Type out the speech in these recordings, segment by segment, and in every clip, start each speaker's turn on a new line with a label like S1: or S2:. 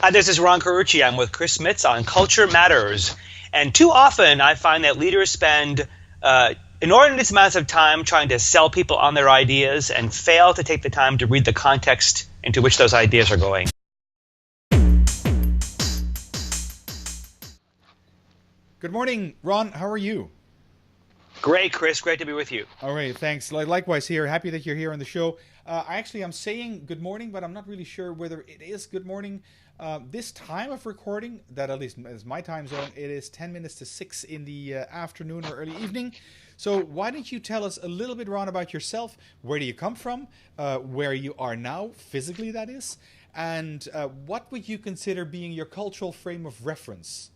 S1: Hi, this is Ron Carucci. I'm with Chris Smit on Culture Matters. And too often I find that leaders spend inordinate amounts of time trying to sell people on their ideas and fail to take the time to read the context into which those ideas are going.
S2: Good morning, Ron. How are you?
S1: Great, Chris. Great to be with you.
S2: All right, thanks. Likewise here. Happy that you're here on the show. I'm saying good morning, but I'm not really sure whether it is good morning. This time of recording, that at least is my time zone, it is 10 minutes to 6 in the afternoon or early evening. So why don't you tell us a little bit, Ron, about yourself? Where do you come from? Where you are now, physically that is? And what would you consider being your cultural frame of reference?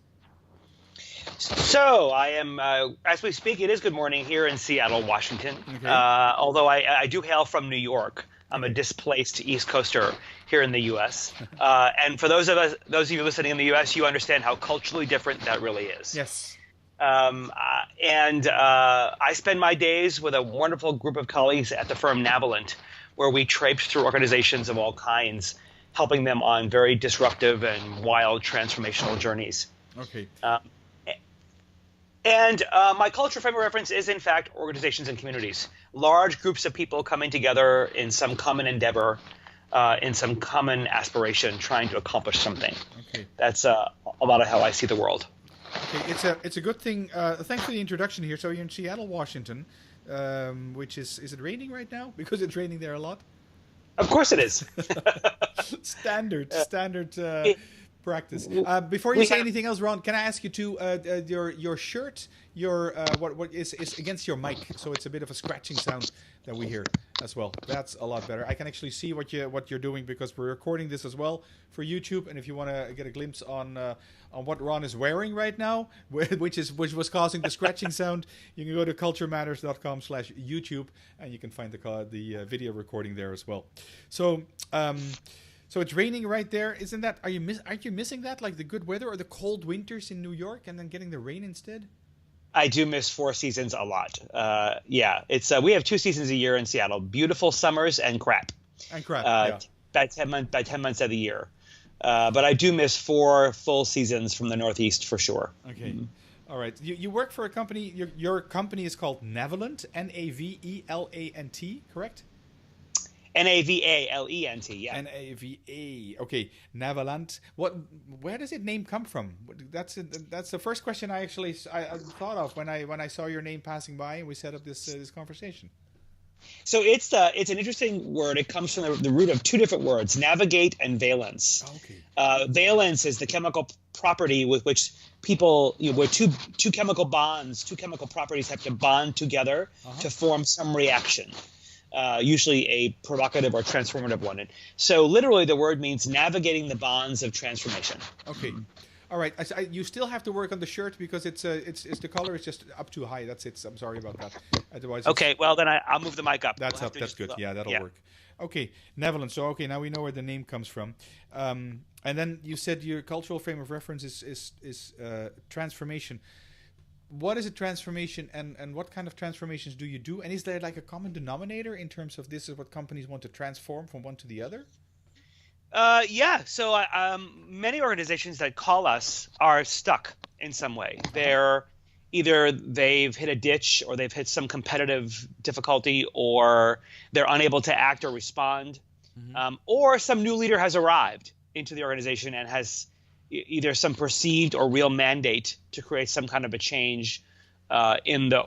S1: So I am, as we speak, it is good morning here in Seattle, Washington.
S2: Okay.
S1: Although I do hail from New York. I'm a displaced East Coaster here in the U.S. And for those of you listening in the U.S., you understand how culturally different that really is.
S2: Yes.
S1: I spend my days with a wonderful group of colleagues at the firm Navalent, where we traipse through organizations of all kinds, helping them on very disruptive and wild transformational journeys.
S2: Okay.
S1: My culture frame of reference is, in fact, organizations and communities. Large groups of people coming together in some common endeavor, in some common aspiration, trying to accomplish something.
S2: Okay.
S1: That's a lot of how I see the world.
S2: Okay, it's a good thing. Thanks for the introduction here. So you're in Seattle, Washington, which is it raining right now? Because it's raining there a lot.
S1: Of course it is.
S2: Standard practice. Before you say anything else, Ron, can I ask you to your shirt, what is against your mic, so it's a bit of a scratching sound that we hear as well. That's a lot better. I can actually see what you're doing because we're recording this as well for YouTube. And if you want to get a glimpse on what Ron is wearing right now, which was causing the scratching sound, you can go to culturematters.com/YouTube and you can find the video recording there as well. So. So it's raining right there. Isn't that? Aren't you missing that, like the good weather or the cold winters in New York, and then getting the rain instead?
S1: I do miss four seasons a lot. It's we have 2 seasons a year in Seattle: beautiful summers and crap.
S2: And crap. Yeah.
S1: By 10 months of the year. But I do miss 4 full seasons from the Northeast for sure.
S2: Okay. Mm-hmm. All right. You work for a company. Your company is called Navalent, Navelant, correct?
S1: Navalent, yeah.
S2: Nava. Okay, Navalent. Where does it name come from? That's the first question I thought of when I saw your name passing by and we set up this conversation.
S1: So it's an interesting word. It comes from the root of 2 different words: navigate and valence.
S2: Oh, okay.
S1: Valence is the chemical property with which people, where two chemical properties have to bond together to form some reaction. Usually a provocative or transformative one. And so literally the word means navigating the bonds of transformation.
S2: Okay. All right. You still have to work on the shirt because it's the color is just up too high. That's it. I'm sorry about that. Otherwise.
S1: Okay. Well, then I'll move the mic up.
S2: That's up. That's good. Yeah, that'll work. Okay. Navalent. So, okay, now we know where the name comes from. And then you said your cultural frame of reference is transformation. What is a transformation, and what kind of transformations do you do? And is there like a common denominator in terms of this is what companies want to transform from one to the other?
S1: Yeah. So many organizations that call us are stuck in some way. They're either they've hit a ditch or they've hit some competitive difficulty, or they're unable to act or respond, or some new leader has arrived into the organization and has either some perceived or real mandate to create some kind of a change in the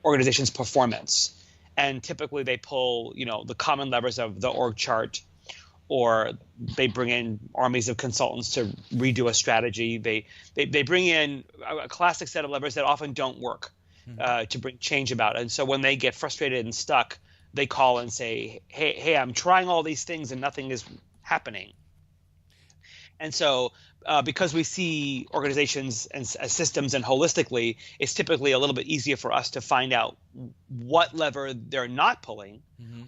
S1: organization's performance. And typically they pull, the common levers of the org chart, or they bring in armies of consultants to redo a strategy. They bring in a classic set of levers that often don't work to bring change about. And so when they get frustrated and stuck, they call and say, hey, I'm trying all these things and nothing is happening. And so because we see organizations and systems and holistically, it's typically a little bit easier for us to find out what lever they're not pulling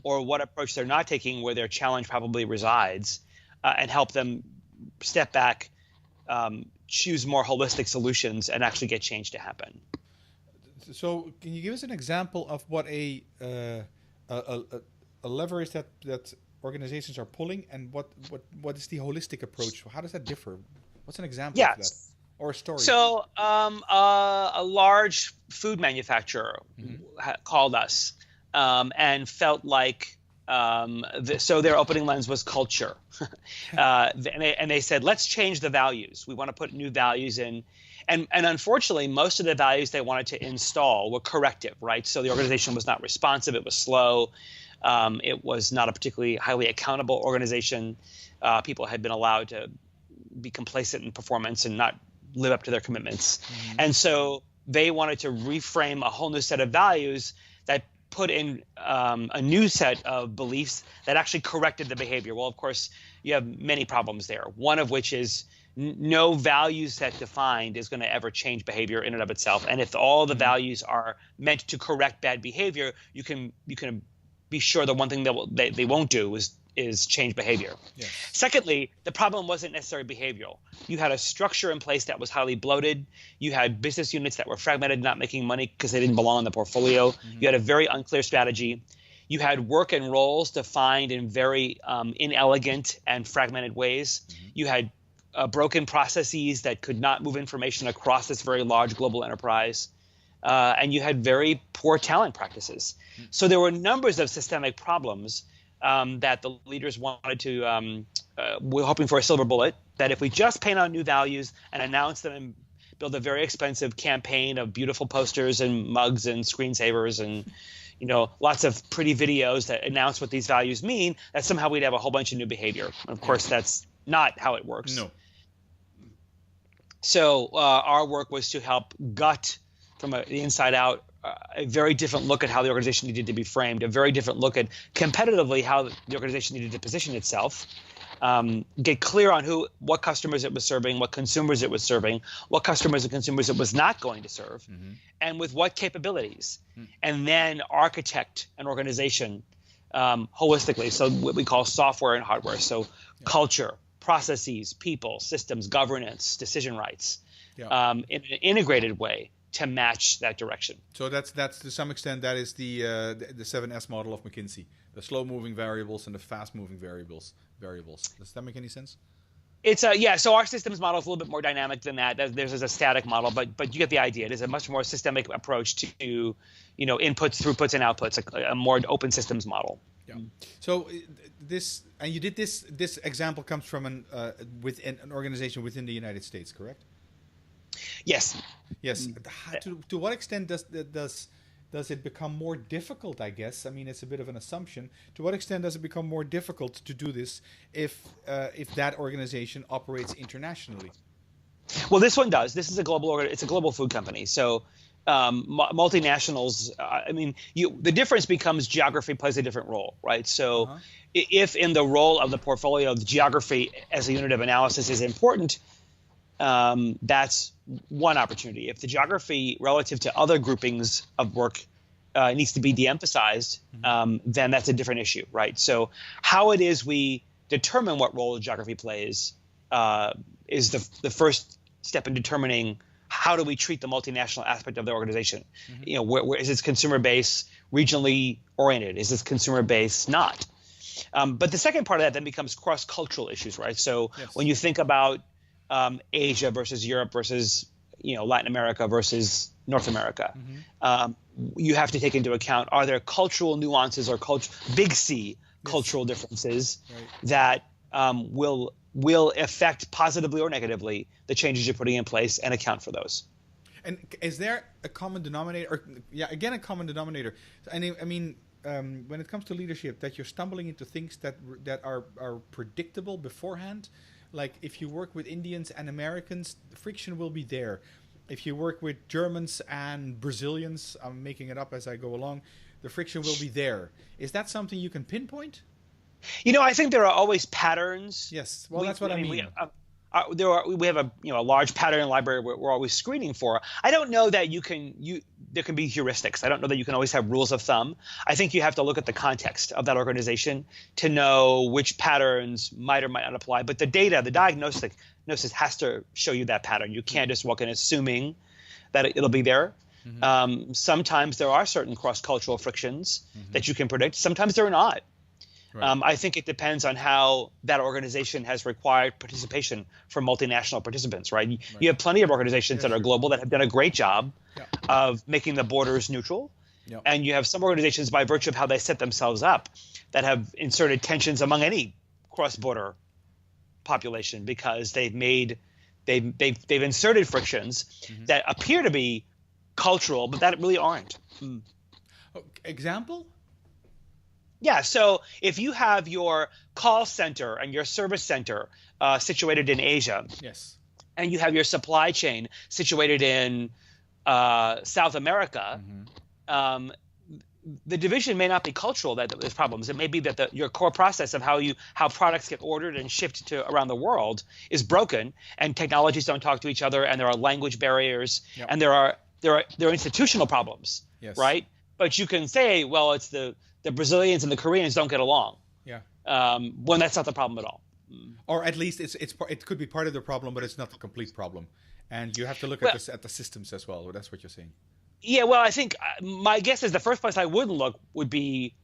S1: or what approach they're not taking, where their challenge probably resides, and help them step back, choose more holistic solutions, and actually get change to happen.
S2: So can you give us an example of what a lever is that organizations are pulling, and what is the holistic approach? How does that differ? What's an example of that,
S1: Yes.
S2: or a story?
S1: So a large food manufacturer called us and felt like so their opening lens was culture. And they said, let's change the values. We want to put new values in. And unfortunately, most of the values they wanted to install were corrective, right? So the organization was not responsive. It was slow. It was not a particularly highly accountable organization. People had been allowed to be complacent in performance and not live up to their commitments. And so they wanted to reframe a whole new set of values that put in a new set of beliefs that actually corrected the behavior. Well, of course, you have many problems there. One of which is no value set defined is going to ever change behavior in and of itself. And if all the values are meant to correct bad behavior, you can be sure the one thing that they won't do is change behavior. Yes. Secondly, the problem wasn't necessarily behavioral. You had a structure in place that was highly bloated. You had business units that were fragmented, not making money because they didn't belong in the portfolio. You had a very unclear strategy. You had work and roles defined in very inelegant and fragmented ways. You had broken processes that could not move information across this very large global enterprise. And you had very poor talent practices. So there were numbers of systemic problems that the leaders wanted to were hoping for a silver bullet, that if we just paint out new values and announce them and build a very expensive campaign of beautiful posters and mugs and screensavers and lots of pretty videos that announce what these values mean, that somehow we'd have a whole bunch of new behavior. And of course, that's not how it works.
S2: No.
S1: So our work was to help gut from the inside out a very different look at how the organization needed to be framed, a very different look at competitively how the organization needed to position itself, get clear on what customers it was serving, what consumers it was serving, what customers and consumers it was not going to serve, and with what capabilities, and then architect an organization holistically. So what we call software and hardware. So culture, processes, people, systems, governance, decision rights, in an integrated way to match that direction.
S2: So that's to some extent that is the 7S model of McKinsey: the slow-moving variables and the fast-moving variables. Does that make any sense?
S1: It's so our systems model is a little bit more dynamic than that. There's a static model, but you get the idea. It is a much more systemic approach to inputs, throughputs, and outputs, a more open systems model.
S2: Yeah. So you did this example comes from within an organization within the United States, correct?
S1: Yes.
S2: Yes. To what extent does it become more difficult, I guess? I mean, it's a bit of an assumption. To what extent does it become more difficult to do this if that organization operates internationally?
S1: Well, this one does. This is a global it's a global food company. So multinationals, the difference becomes geography plays a different role, right? So if in the role of the portfolio, the geography as a unit of analysis is important, that's one opportunity. If the geography relative to other groupings of work needs to be de-emphasized, then that's a different issue, right? So how it is we determine what role geography plays is the first step in determining how do we treat the multinational aspect of the organization. Where is its consumer base regionally oriented? Is its consumer base not? But the second part of that then becomes cross-cultural issues, right? So when you think about Asia versus Europe versus Latin America versus North America, you have to take into account, are there cultural nuances or big C cultural differences that will affect positively or negatively the changes you're putting in place, and account for those.
S2: And is there a common denominator? A common denominator. When it comes to leadership, that you're stumbling into things that are predictable beforehand. Like if you work with Indians and Americans, the friction will be there. If you work with Germans and Brazilians, I'm making it up as I go along, the friction will be there. Is that something you can pinpoint?
S1: I think there are always patterns.
S2: Yes, well, that's what I mean.
S1: We have a large pattern library we're always screening for. I don't know that there can be heuristics. I don't know that you can always have rules of thumb. I think you have to look at the context of that organization to know which patterns might or might not apply. But the data, the diagnosis has to show you that pattern. You can't just walk in assuming that it'll be there. Sometimes there are certain cross-cultural frictions that you can predict. Sometimes there are not.
S2: Right.
S1: I think it depends on how that organization has required participation from multinational participants, right? You have plenty of organizations that are global that have done a great job
S2: Yeah.
S1: of making the borders neutral.
S2: Yeah.
S1: And you have some organizations, by virtue of how they set themselves up, that have inserted tensions among any cross-border population because they've inserted frictions that appear to be cultural, but that really aren't.
S2: Example?
S1: Yeah, so if you have your call center and your service center situated in Asia,
S2: Yes.
S1: and you have your supply chain situated in South America, the division may not be cultural that there's problems. It may be that your core process of how products get ordered and shipped to around the world is broken, and technologies don't talk to each other, and there are language barriers, and there are institutional problems,
S2: Yes.
S1: right? But you can say, well, it's the Brazilians and the Koreans don't get along.
S2: Yeah.
S1: When that's not the problem at all.
S2: Or at least it could be part of the problem, but it's not the complete problem. And you have to look at the systems as well. That's what you're saying.
S1: Yeah, well, I think my guess is the first place I wouldn't look would be,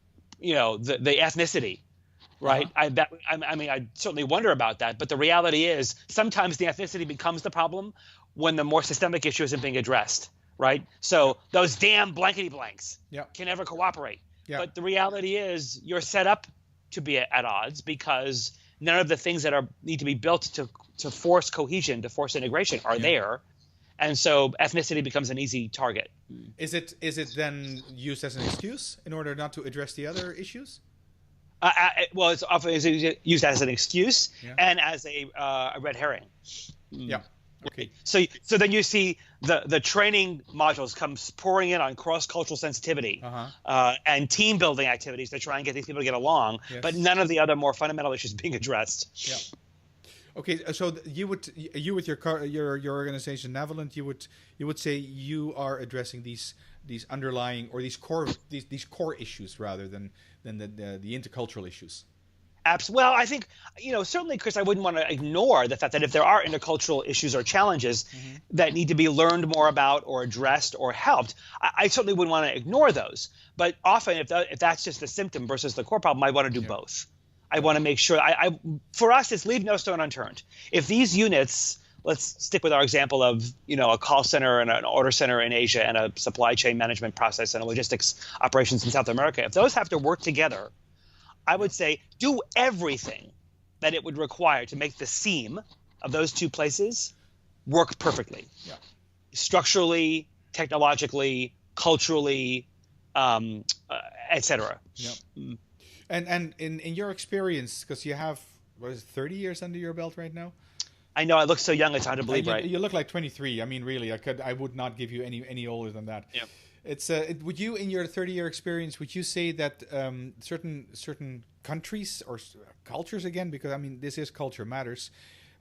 S1: the ethnicity, right? I mean, I certainly wonder about that, but the reality is sometimes the ethnicity becomes the problem when the more systemic issue isn't being addressed, right? So those damn blankety blanks can never cooperate.
S2: Yeah.
S1: But the reality is you're set up to be at odds because none of the things that need to be built to force cohesion, to force integration are there. And so ethnicity becomes an easy target.
S2: Is it then used as an excuse in order not to address the other issues?
S1: Well, it's often used as an excuse and as a red herring.
S2: Yeah. Okay.
S1: So then you see the training modules come pouring in on cross-cultural sensitivity and team building activities to try and get these people to get along, but none of the other more fundamental issues being addressed.
S2: Yeah. Okay, so you with your organization Navalent, you would say you are addressing these underlying or these core issues rather than the intercultural issues.
S1: Well, I think, certainly, Chris, I wouldn't want to ignore the fact that if there are intercultural issues or challenges that need to be learned more about or addressed or helped, I certainly wouldn't want to ignore those. But often, if that's just the symptom versus the core problem, I want to do both. I want to make sure for us, it's leave no stone unturned. If these units, let's stick with our example of, a call center and an order center in Asia and a supply chain management process and a logistics operations in South America, if those have to work together, I would say do everything that it would require to make the seam of those two places work perfectly.
S2: Yeah. Structurally,
S1: technologically, culturally, et cetera.
S2: Yeah. And in your experience, because you have 30 years under your belt right now?
S1: I know I look so young; it's hard to believe, right?
S2: You look like 23. I mean, really, I would not give you any older than that.
S1: Yeah.
S2: It's would you, in your 30-year experience, would you say that certain countries or cultures, again, because I mean this is culture matters,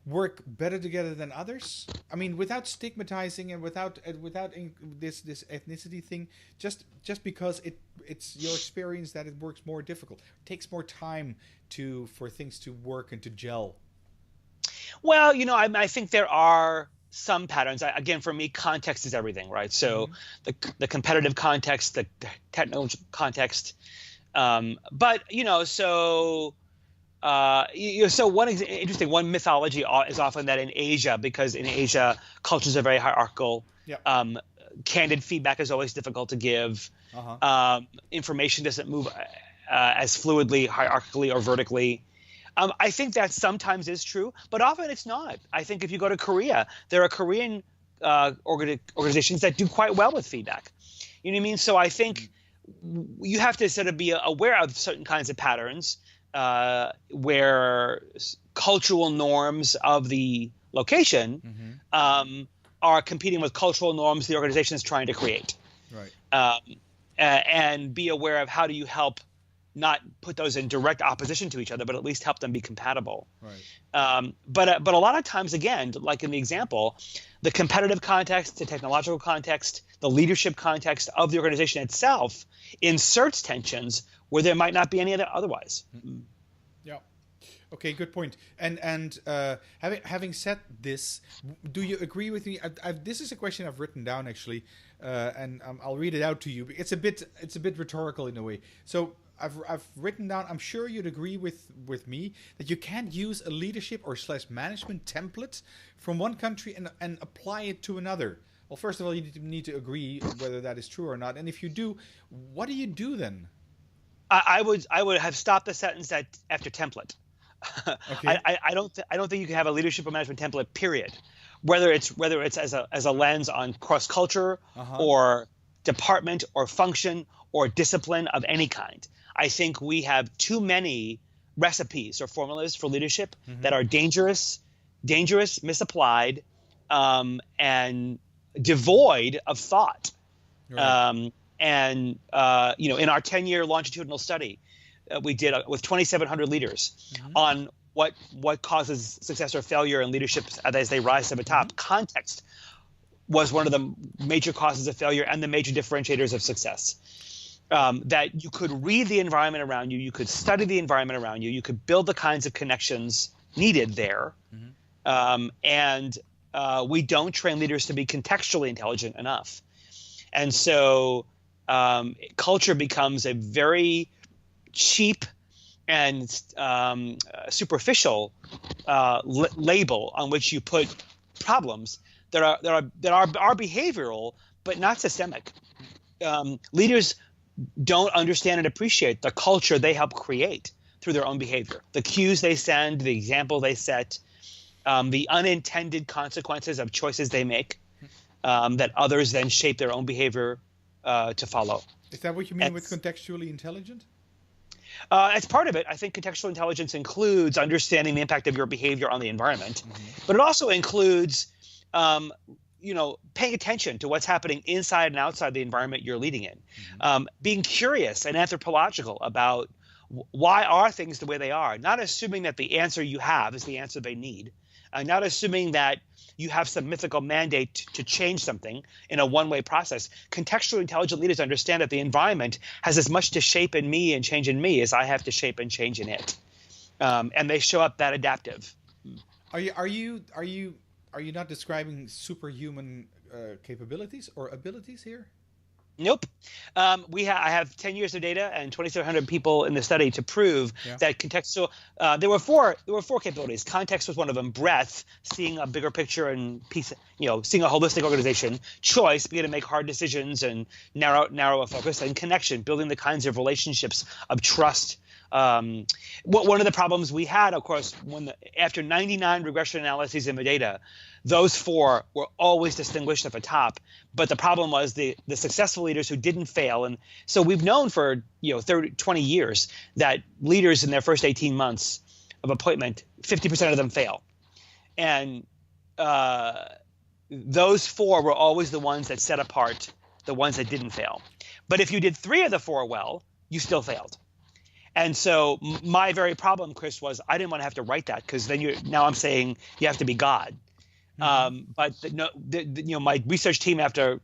S2: work better together than others? I mean, without stigmatizing and without this ethnicity thing, just because it's your experience that it works more difficult, it takes more time for things to work and to gel.
S1: Well, I think there are some patterns. Again, for me, context is everything, right? So the competitive context, the technical context, but so one mythology is often that in Asia, because in Asia cultures are very hierarchical.
S2: Yeah.
S1: Candid feedback is always difficult to give. Information doesn't move as fluidly, hierarchically, or vertically. I think that sometimes is true, but often it's not. I think if you go to Korea, there are Korean organizations that do quite well with feedback. You know what I mean? So I think you have to sort of be aware of certain kinds of patterns where cultural norms of the location are competing with cultural norms the organization is trying to create.
S2: Right.
S1: And be aware of how do you help not put those in direct opposition to each other, but at least help them be compatible.
S2: Right.
S1: But a lot of times, again, like in the example, the competitive context, the technological context, the leadership context of the organization itself inserts tensions where there might not be any otherwise.
S2: Yeah. Okay, good point. And having said this, do you agree with me? This is a question I've written down actually, and I'll read it out to you. It's a bit rhetorical in a way. So I've written down. I'm sure you'd agree with me that you can't use a leadership or / management template from one country and apply it to another. Well, first of all, you need to agree whether that is true or not. And if you do, what do you do then?
S1: I would have stopped the sentence after template.
S2: Okay.
S1: I don't think you can have a leadership or management template. Period. Whether it's as a lens on cross culture or department or function or discipline of any kind. I think we have too many recipes or formulas for leadership that are dangerous, misapplied, and devoid of thought. Right. In our 10-year longitudinal study, we did with 2,700 leaders on what causes success or failure in leadership as they rise to the top. Context was one of the major causes of failure and the major differentiators of success. That you could read the environment around you, you could study the environment around you, you could build the kinds of connections needed there. And we don't train leaders to be contextually intelligent enough. And so culture becomes a very cheap and superficial label on which you put problems that are behavioral but not systemic. Leaders don't understand and appreciate the culture they help create through their own behavior, the cues they send, the example they set, the unintended consequences of choices they make that others then shape their own behavior to follow.
S2: Is that what you mean with contextually intelligent?
S1: As part of it, I think contextual intelligence includes understanding the impact of your behavior on the environment, but it also includes paying attention to what's happening inside and outside the environment you're leading in, being curious and anthropological about why are things the way they are, not assuming that the answer you have is the answer they need, not assuming that you have some mythical mandate to change something in a one-way process. Contextually intelligent leaders understand that the environment has as much to shape in me and change in me as I have to shape and change in it, and they show up that adaptive.
S2: Are you not describing superhuman capabilities or abilities here?
S1: Nope. I have 10 years of data and 2,700 people in the study to prove that contextual. There were four capabilities. Context was one of them. Breadth, seeing a bigger picture and seeing a holistic organization. Choice, being able to make hard decisions and narrow a focus. And connection, building the kinds of relationships of trust. One of the problems we had, of course, after 99 regression analyses in the data, those four were always distinguished at the top. But the problem was the successful leaders who didn't fail. And so we've known for 20 years that leaders in their first 18 months of appointment, 50% of them fail. And those four were always the ones that set apart the ones that didn't fail. But if you did 3 of the 4 well, you still failed. And so my very problem, Chris, was I didn't want to have to write that because then now I'm saying you have to be God. But my research team, after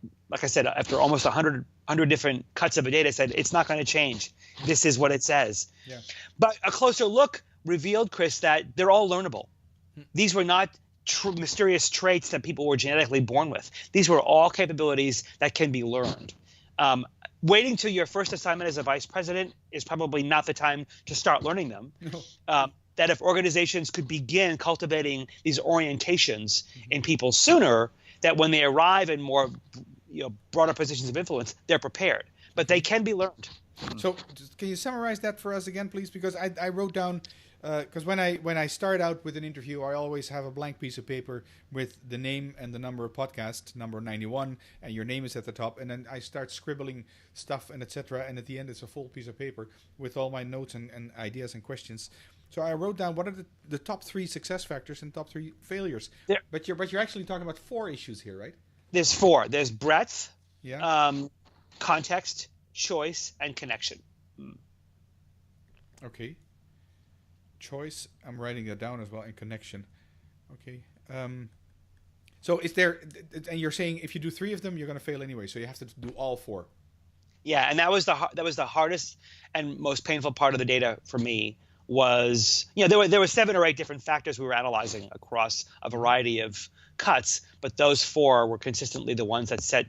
S1: almost 100 different cuts of the data, said it's not going to change. This is what it says. Yeah. But a closer look revealed, Chris, that they're all learnable. These were not mysterious traits that people were genetically born with. These were all capabilities that can be learned. Waiting till your first assignment as a vice president is probably not the time to start learning them. No. That if organizations could begin cultivating these orientations in people sooner, that when they arrive in more broader positions of influence, they're prepared. But they can be learned.
S2: So can you summarize that for us again, please? Because I wrote down because when I start out with an interview, I always have a blank piece of paper with the name and the number of podcast, number 91, and your name is at the top. And then I start scribbling stuff and etc. And at the end, it's a full piece of paper with all my notes and ideas and questions. So I wrote down what are the top 3 success factors and top 3 failures. There, but you're actually talking about 4 issues here, right?
S1: There's 4. There's breadth, context, choice, and connection.
S2: Okay. Choice, I'm writing that down as well, and connection. Okay. So is there, and you're saying if you do 3 of them, you're going to fail anyway. So you have to do all 4.
S1: Yeah, and that was the hardest and most painful part of the data for me. Was there were 7 or 8 different factors we were analyzing across a variety of cuts, but those 4 were consistently the ones that set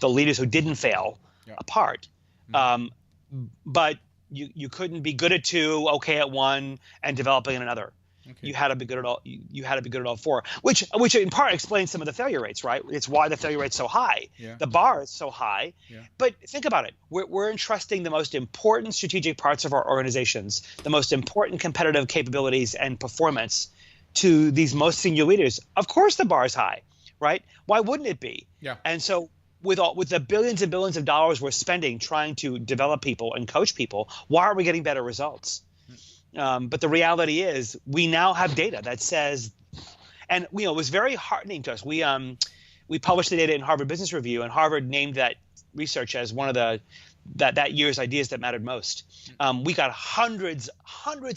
S1: the leaders who didn't fail apart. But You couldn't be good at two, okay at one, and developing in another.
S2: Okay.
S1: You had to be good at all. You had to be good at all four, which in part explains some of the failure rates, right? It's why the failure rate's so high.
S2: Yeah.
S1: The bar is so high.
S2: Yeah.
S1: But think about it. We're entrusting the most important strategic parts of our organizations, the most important competitive capabilities and performance to these most senior leaders. Of course, the bar is high, right? Why wouldn't it be?
S2: Yeah.
S1: And so with the billions and billions of dollars we're spending trying to develop people and coach people, why are we getting better results? But the reality is we now have data that says, and it was very heartening to us. We published the data in Harvard Business Review, and Harvard named that research as one of that year's ideas that mattered most. We got hundreds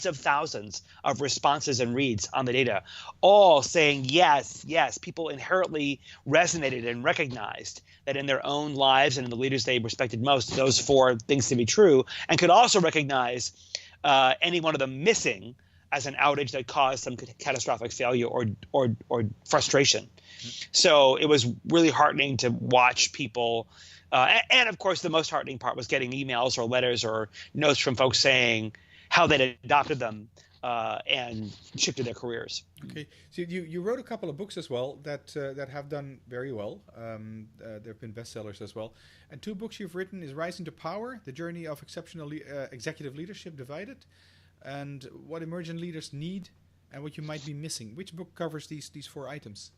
S1: of thousands of responses and reads on the data, all saying yes. People inherently resonated and recognized that in their own lives and in the leaders they respected most, those four things to be true, and could also recognize any one of them missing as an outage that caused some catastrophic failure or frustration. So it was really heartening to watch people. And of course, the most heartening part was getting emails or letters or notes from folks saying how they'd adopted them and shifted their careers.
S2: Okay, so you wrote a couple of books as well that have done very well. They've been bestsellers as well. And two books you've written is Rising to Power, The Journey of Exceptional Executive Leadership Divided, and What Emergent Leaders Need and What You Might Be Missing. Which book covers these four items?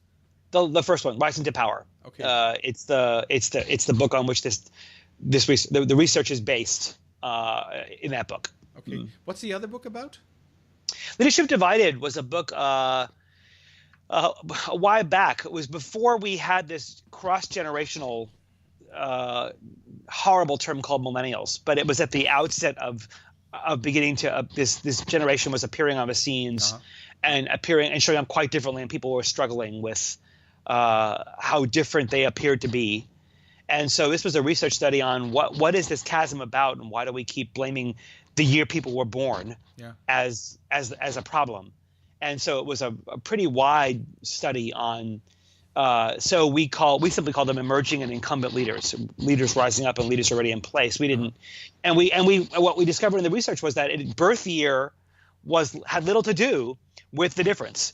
S1: The first one, Rising to Power.
S2: Okay.
S1: It's the book on which the research is based in that book.
S2: Okay. What's the other book about?
S1: Leadership Divided was a book a while back. It was before we had this cross-generational horrible term called millennials, but it was at the outset of beginning to this generation was appearing on the scenes and appearing and showing up quite differently, and people were struggling with how different they appeared to be. And so this was a research study on what is this chasm about, and why do we keep blaming the year people were born as a problem. And so it was a pretty wide study on so we simply call them emerging and incumbent leaders rising up and leaders already in place. We didn't and we what we discovered in the research was that birth year had little to do with the difference.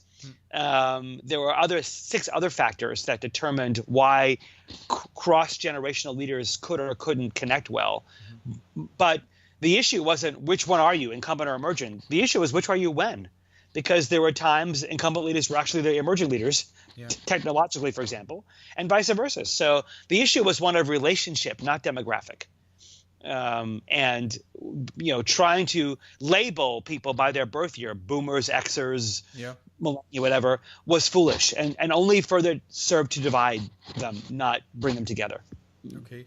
S1: There were 6 other factors that determined why cross-generational leaders could or couldn't connect well. But the issue wasn't which one are you, incumbent or emergent. The issue was which are you when, because there were times incumbent leaders were actually the emerging leaders, technologically, for example, and vice versa. So the issue was one of relationship, not demographic. And trying to label people by their birth year, boomers, Xers, whatever, was foolish and only further served to divide them, not bring them together.
S2: Okay.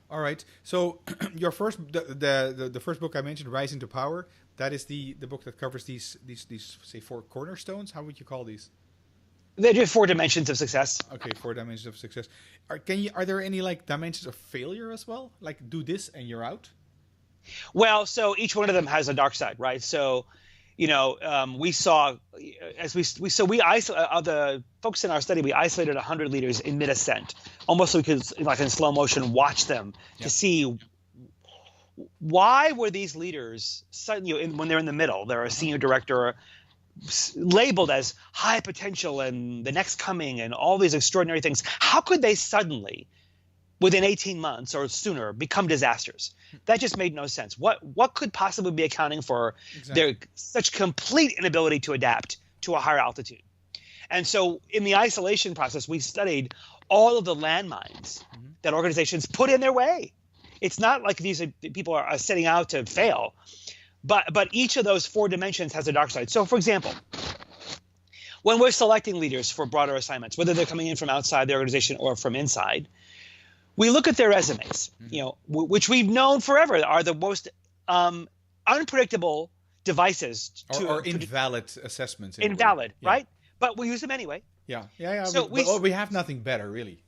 S2: All right. So your the first book I mentioned, Rising to Power, that is the book that covers these say 4 cornerstones. How would you call these?
S1: They're just 4 dimensions of success.
S2: Okay, 4 dimensions of success. Are there any dimensions of failure as well? Like do this and you're out?
S1: Well, so each one of them has a dark side, right? So, we saw the folks in our study, we isolated 100 leaders in mid-ascent, almost so we could, like in slow motion, watch them to see why were these leaders suddenly, when they're in the middle, they're a senior director, labeled as high potential and the next coming and all these extraordinary things. How could they suddenly, within 18 months or sooner, become disasters? That just made no sense. What could possibly be accounting for their such complete inability to adapt to a higher altitude? And so in the isolation process, we studied all of the landmines that organizations put in their way. It's not like these people are setting out to fail, but each of those 4 dimensions has a dark side. So, for example, when we're selecting leaders for broader assignments, whether they're coming in from outside the organization or from inside, we look at their resumes, which we've known forever are the most unpredictable devices
S2: or invalid assessments.
S1: Invalid, right? But we use them anyway.
S2: Yeah.
S1: So
S2: we have nothing better, really.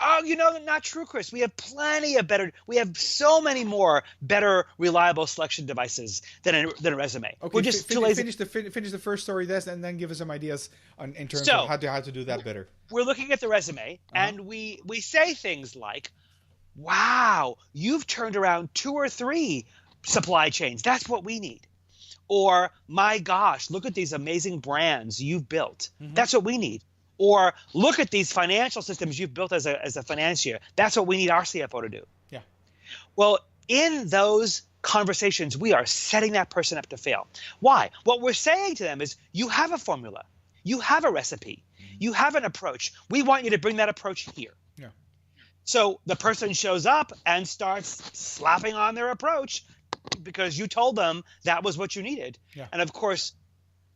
S1: Oh, not true, Chris. We have plenty of better. We have so many more better, reliable selection devices than a resume.
S2: Okay,
S1: we're just too lazy.
S2: Finish the first story, and then give us some ideas in terms of how to do that better.
S1: We're looking at the resume, and we say things like, "Wow, you've turned around 2 or 3 supply chains. That's what we need. Or, my gosh, look at these amazing brands you've built. That's what we need. Or, look at these financial systems you've built as a financier. That's what we need our CFO to do.
S2: Yeah.
S1: Well, in those conversations, we are setting that person up to fail. Why? What we're saying to them is, you have a formula. You have a recipe. You have an approach. We want you to bring that approach here.
S2: Yeah.
S1: So the person shows up and starts slapping on their approach because you told them that was what you needed.
S2: Yeah.
S1: And of course,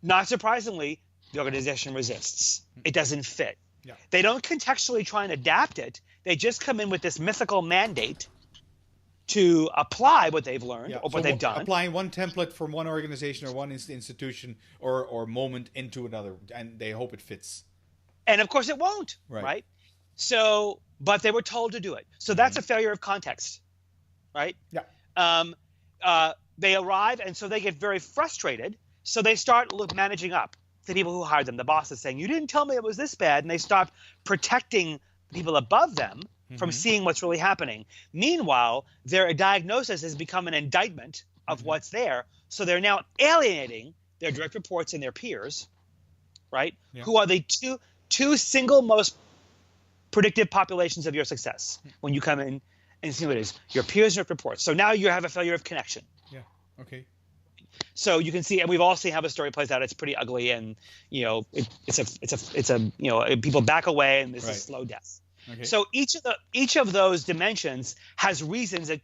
S1: not surprisingly, the organization resists. It doesn't fit.
S2: Yeah.
S1: They don't contextually try and adapt it. They just come in with this mythical mandate to apply what they've learned or what they've done.
S2: Applying one template from one organization or one institution or moment into another, and they hope it fits.
S1: And of course it won't, right? So, but they were told to do it. So that's a failure of context, right?
S2: Yeah.
S1: They arrive, and so they get very frustrated. So they start managing up the people who hired them. The boss is saying, you didn't tell me it was this bad. And they stop protecting the people above them from seeing what's really happening. Meanwhile, their diagnosis has become an indictment of what's there. So they're now alienating their direct reports and their peers, right? Yeah. Who are the two single most predictive populations of your success when you come in and see what it is. Your peers and direct reports. So now you have a failure of connection.
S2: Yeah. Okay.
S1: So you can see, and we've all seen how the story plays out. It's pretty ugly, and it's a people back away, and this is slow death. Okay. So each of those dimensions has reasons that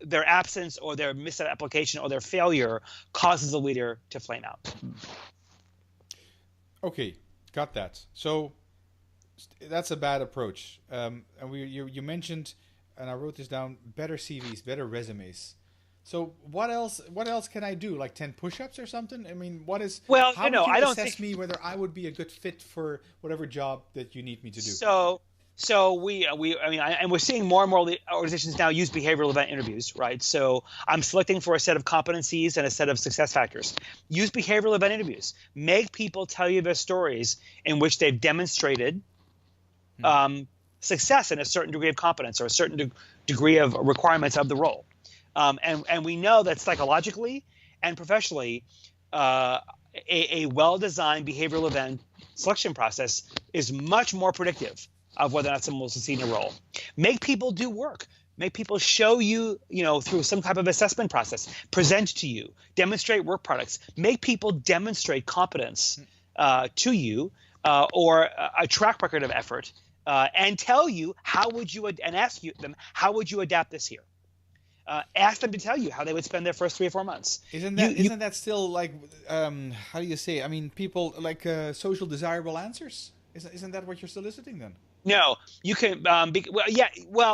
S1: their absence or their misapplication or their failure causes the leader to flame out.
S2: Okay, got that. So that's a bad approach. And you mentioned, and I wrote this down: better CVs, better resumes. So what else can I do? Like 10 push-ups or something? I mean, how would you assess me whether I would be a good fit for whatever job that you need me to do?
S1: So we're seeing more and more organizations now use behavioral event interviews, right? So I'm selecting for a set of competencies and a set of success factors. Use behavioral event interviews. Make people tell you their stories in which they've demonstrated success in a certain degree of competence or a certain degree of requirements of the role. And we know that psychologically and professionally, a well-designed behavioral event selection process is much more predictive of whether or not someone will succeed in a role. Make people do work. Make people show you, through some type of assessment process, present to you, demonstrate work products. Make people demonstrate competence to you or a track record of effort and tell you ask them, how would you adapt this here? Ask them to tell you how they would spend their first 3 or 4 months.
S2: Isn't that still like, how do you say? I mean, people like social desirable answers. Isn't that what you're soliciting then?
S1: No, you can.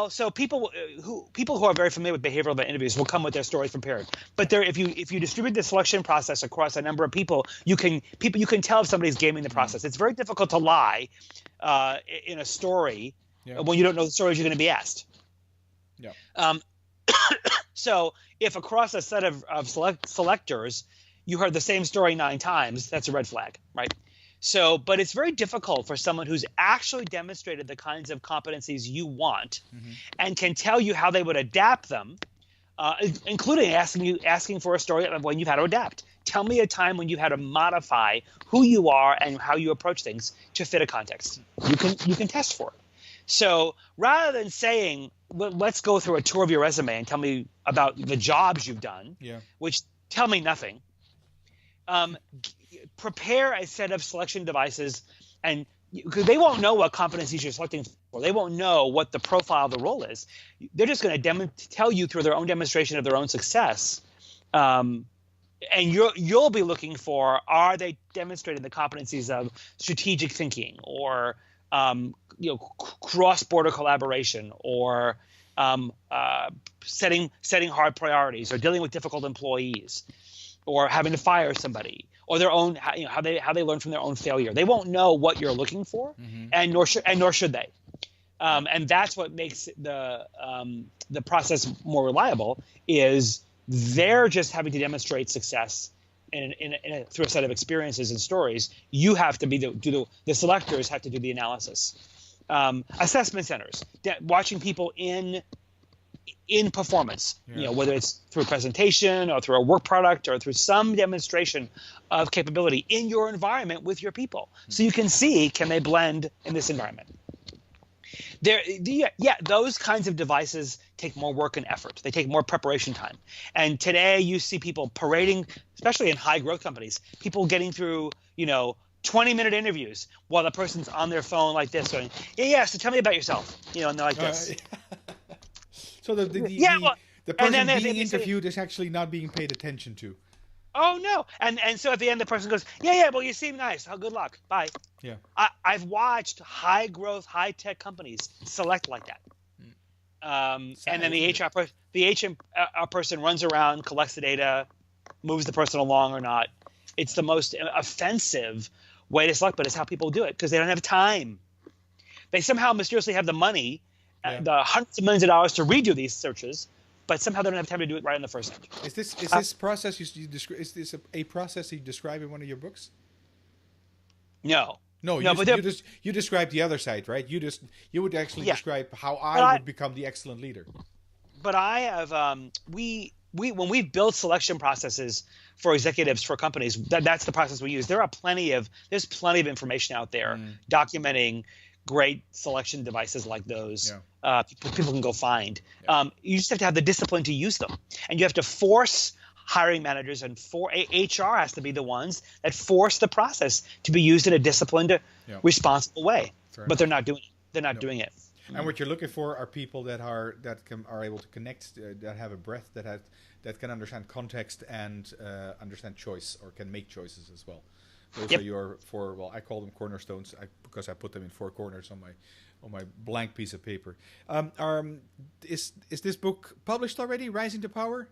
S1: So people who are very familiar with behavioral event interviews will come with their stories prepared. But if you distribute the selection process across a number of people, you can tell if somebody's gaming the process. It's very difficult to lie in a story when you don't know the stories you're going to be asked. Yeah. So if across a set of selectors you heard the same story 9 times, that's a red flag, right? So, but it's very difficult for someone who's actually demonstrated the kinds of competencies you want and can tell you how they would adapt them, including asking for a story of when you've had to adapt. Tell me a time when you had to modify who you are and how you approach things to fit a context. You can test for it. So rather than saying, let's go through a tour of your resume and tell me about the jobs you've done, which tell me nothing, prepare a set of selection devices, and because they won't know what competencies you're selecting for. They won't know what the profile of the role is. They're just going to tell you through their own demonstration of their own success. And you'll be looking for, are they demonstrating the competencies of strategic thinking or cross-border collaboration or setting hard priorities or dealing with difficult employees or having to fire somebody or their own how they learn from their own failure. They won't know what you're looking for, and nor should they. And that's what makes the process more reliable. Is they're just having to demonstrate success through a set of experiences and stories. You have to the selectors have to do the analysis. Assessment centers, watching people in in performance,
S2: Yeah.
S1: whether it's through a presentation or through a work product or through some demonstration of capability in your environment with your people. So you can see, can they blend in this environment? Those kinds of devices take more work and effort. They take more preparation time. And today you see people parading, especially in high growth companies, people getting through, 20-minute interviews while the person's on their phone like this going, so tell me about yourself, and they're like this.
S2: So the person being interviewed is actually not being paid attention to.
S1: Oh no! And so at the end, the person goes, well, you seem nice. Oh, good luck. Bye.
S2: Yeah.
S1: I've watched high growth, high tech companies select like that. And then the HR person runs around, collects the data, moves the person along or not. It's the most offensive way to select, but it's how people do it because they don't have time. They somehow mysteriously have the money, the hundreds of millions of dollars to redo these searches, but somehow they don't have time to do it right in the first stage.
S2: Is this process is this a process you describe in one of your books?
S1: No.
S2: No, you describe the other side, right? You would actually describe how I would become the excellent leader.
S1: But I have when we build selection processes for executives for companies, that's the process we use. There's plenty of information out there documenting great selection devices like those. People can go find. You just have to have the discipline to use them, and you have to force hiring managers and HR has to be the ones that force the process to be used in a disciplined, responsible way. But they're not doing it. They're not doing it.
S2: And what you're looking for are people that are able to connect, that have a breadth, that can understand context and understand choice, or can make choices as well. Those are your four. Well, I call them cornerstones because I put them in four corners on my blank piece of paper. Is this book published already? Rising to Power.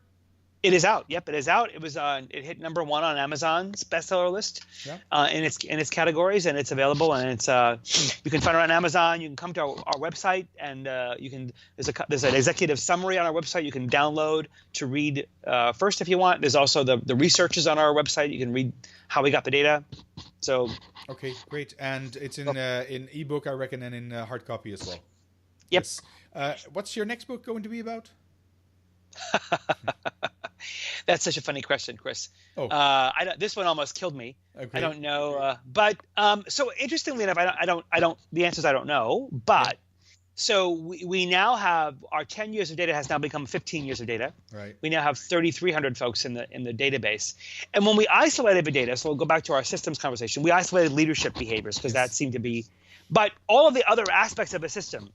S1: It is out. Yep, it is out. It was it hit #1 on Amazon's bestseller list in its categories, and it's available. And it's you can find it on Amazon. You can come to our website, and there's an executive summary on our website you can download to read first if you want. There's also the research is on our website. You can read how we got the data. So
S2: okay, great. And it's in ebook, I reckon, and in hard copy as well.
S1: Yep.
S2: Yes. What's your next book going to be about?
S1: That's such a funny question, Chris.
S2: Oh.
S1: This one almost killed me.
S2: Okay.
S1: I don't know, but so interestingly enough, I don't. The answer is I don't know. But so we now have our 10 years of data has now become 15 years of data.
S2: Right.
S1: We now have 3,300 folks in the database, and when we isolated the data, so we'll go back to our systems conversation. We isolated leadership behaviors because that seemed to be, but all of the other aspects of a system,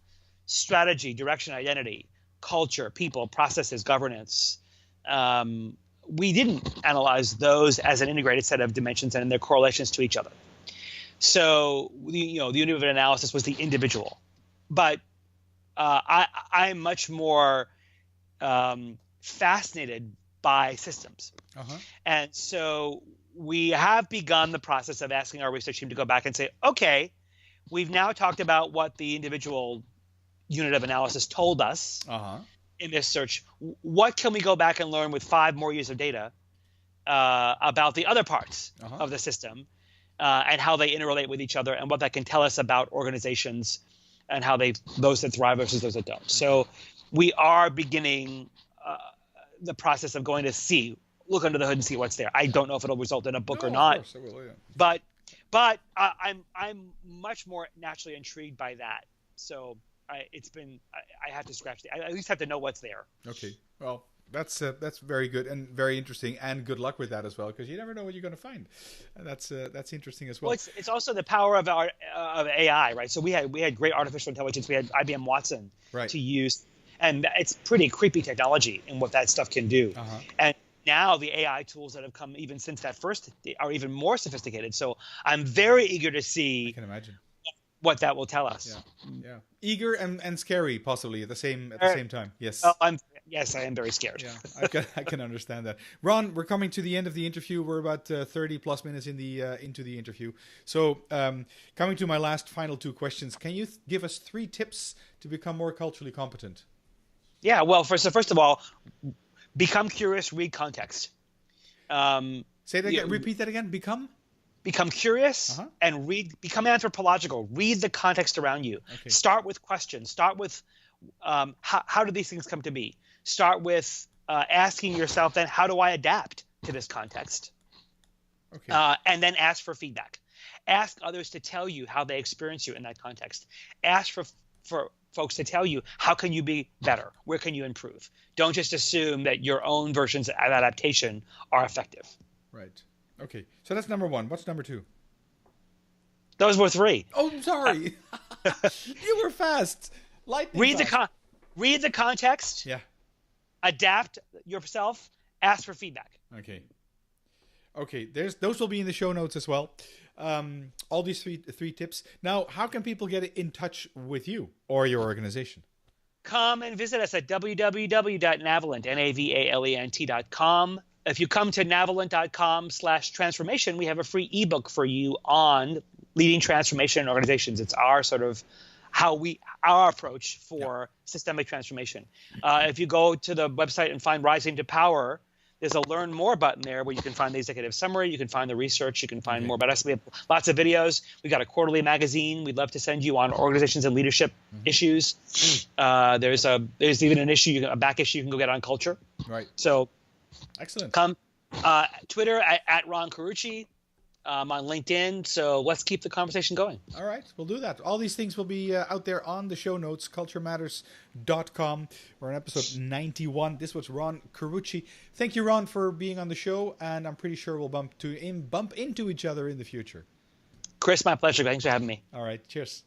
S1: strategy, direction, identity, culture, people, processes, governance. We didn't analyze those as an integrated set of dimensions and their correlations to each other. So the unit of analysis was the individual, but I'm much more fascinated by systems, and so we have begun the process of asking our research team to go back and say, okay, we've now talked about what the individual unit of analysis told us. In this search, what can we go back and learn with 5 more years of data about the other parts of the system and how they interrelate with each other and what that can tell us about organizations and how those that thrive versus those that don't. So we are beginning the process of going to look under the hood and see what's there. I don't know if it'll result in a book or not,
S2: of course it will,
S1: but I'm much more naturally intrigued by that. So I have to scratch I at least have to know what's there.
S2: Okay, well, that's very good and very interesting, and good luck with that as well, because you never know what you're going to find. And that's interesting as well.
S1: Well, it's also the power of AI, right? So we had great artificial intelligence. We had IBM Watson to use, and it's pretty creepy technology in what that stuff can do. And now the AI tools that have come even since that first are even more sophisticated. So I'm very eager to see.
S2: I can imagine
S1: what that will tell us.
S2: Yeah. Eager and scary, possibly at the same time. Yes.
S1: Yes, I am very scared.
S2: Yeah, I can understand that. Ron, we're coming to the end of the interview. We're about 30 plus minutes into the interview. So, coming to my final 2 questions, can you give us 3 tips to become more culturally competent?
S1: Yeah. Well, first of all, become curious. Read context.
S2: Say that again. Repeat that again.
S1: Become curious and become anthropological. Read the context around you.
S2: Okay.
S1: Start with questions. Start with how do these things come to be? Start with asking yourself then, how do I adapt to this context?
S2: Okay.
S1: And then ask for feedback. Ask others to tell you how they experience you in that context. Ask for folks to tell you, how can you be better? Where can you improve? Don't just assume that your own versions of adaptation are effective.
S2: Right. Okay. So that's number one. What's number two?
S1: Those were three.
S2: Oh, sorry. You were fast. Lightning fast.
S1: Read the context.
S2: Yeah.
S1: Adapt yourself. Ask for feedback.
S2: Okay. Okay. Those will be in the show notes as well. All these three tips. Now, how can people get in touch with you or your organization?
S1: Come and visit us at www.navalent, navalent.com. If you come to navalent.com/transformation, we have a free ebook for you on leading transformation in organizations. It's our sort of our approach for systemic transformation. If you go to the website and find Rising to Power, there's a Learn More button there where you can find the executive summary, you can find the research, you can find more about us. We have lots of videos. We've got a quarterly magazine. We'd love to send you on organizations and leadership issues. There's even an issue, a back issue you can go get on culture.
S2: Right.
S1: So
S2: excellent.
S1: Come. Twitter at Ron Carucci. On LinkedIn. So let's keep the conversation going.
S2: All right, we'll do that. All these things will be out there on the show notes, culturematters.com. We're on episode 91. This was Ron Carucci. Thank you, Ron, for being on the show, and I'm pretty sure we'll bump into each other in the future.
S1: Chris, my pleasure. Thanks for having me.
S2: All right, cheers.